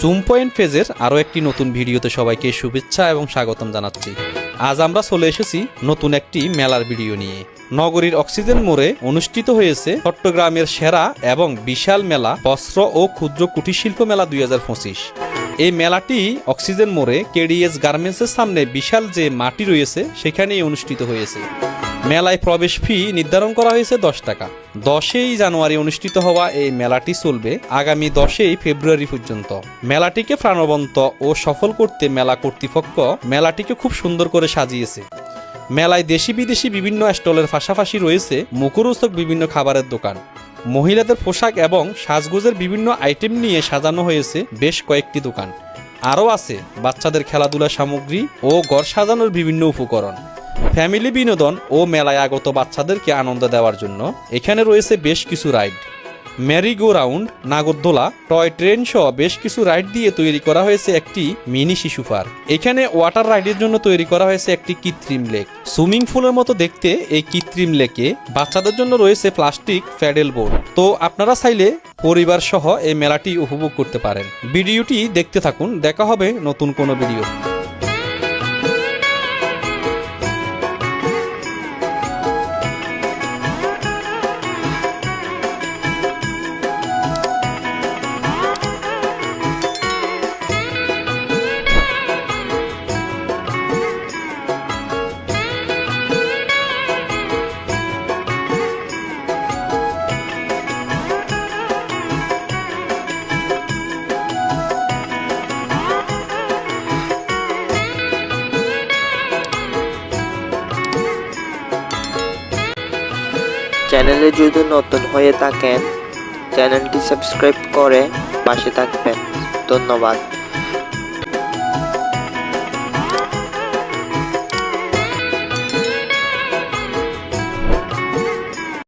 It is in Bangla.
জুম পয়েন্ট পেজের আরও একটি নতুন ভিডিওতে সবাইকে শুভেচ্ছা এবং স্বাগতম জানাচ্ছি। আজ আমরা চলে এসেছি নতুন একটি মেলার ভিডিও নিয়ে। নগরীর অক্সিজেন মোড়ে অনুষ্ঠিত হয়েছে চট্টগ্রামের সেরা এবং বিশাল মেলা বস্ত্র ও ক্ষুদ্র কুটির শিল্প মেলা 2025। এই মেলাটি অক্সিজেন মোড়ে কেডিএস গার্মেন্টসের সামনে বিশাল যে মাটি রয়েছে সেখানেই অনুষ্ঠিত হয়েছে। মেলায় প্রবেশ ফি নির্ধারণ করা হয়েছে 10 টাকা। 10ই জানুয়ারি অনুষ্ঠিত হওয়া এই মেলাটি চলবে আগামী 10ই ফেব্রুয়ারি পর্যন্ত। মেলাটিকে প্রাণবন্ত ও সফল করতে মেলা কর্তৃপক্ষ মেলাটিকে খুব সুন্দর করে সাজিয়েছে। মেলায় দেশি বিদেশি বিভিন্ন স্টলের পাশাপাশি রয়েছে মুখরোচক বিভিন্ন খাবারের দোকান। মহিলাদের পোশাক এবং সাজগোজের বিভিন্ন আইটেম নিয়ে সাজানো হয়েছে বেশ কয়েকটি দোকান। আরও আছে বাচ্চাদের খেলাধুলা সামগ্রী ও ঘর সাজানোর বিভিন্ন উপকরণ। ফ্যামিলি বিনোদন ও মেলায় আগত বাচ্চাদেরকে আনন্দ দেওয়ার জন্য এখানে রয়েছে বেশ কিছু রাইড, মেরি গো রাউন্ড, নাগরদোলা, টয় ট্রেন সহ বেশ কিছু রাইড দিয়ে তৈরি করা হয়েছে একটি মিনি শিশু পার্ক। এখানে ওয়াটার রাইডের জন্য তৈরি করা হয়েছে একটি কৃত্রিম লেক। সুইমিং পুলের মতো দেখতে এই কৃত্রিম লেকে বাচ্চাদের জন্য রয়েছে প্লাস্টিক প্যাডেল বোর্ড। তো আপনারা চাইলে পরিবার সহ এই মেলাটি উপভোগ করতে পারেন। ভিডিওটি দেখতে থাকুন, দেখা হবে নতুন কোনো ভিডিও। চ্যানেলে যদি নতুন হয়ে থাকেন চ্যানেলটি সাবস্ক্রাইব করে পাশে থাকবেন। ধন্যবাদ।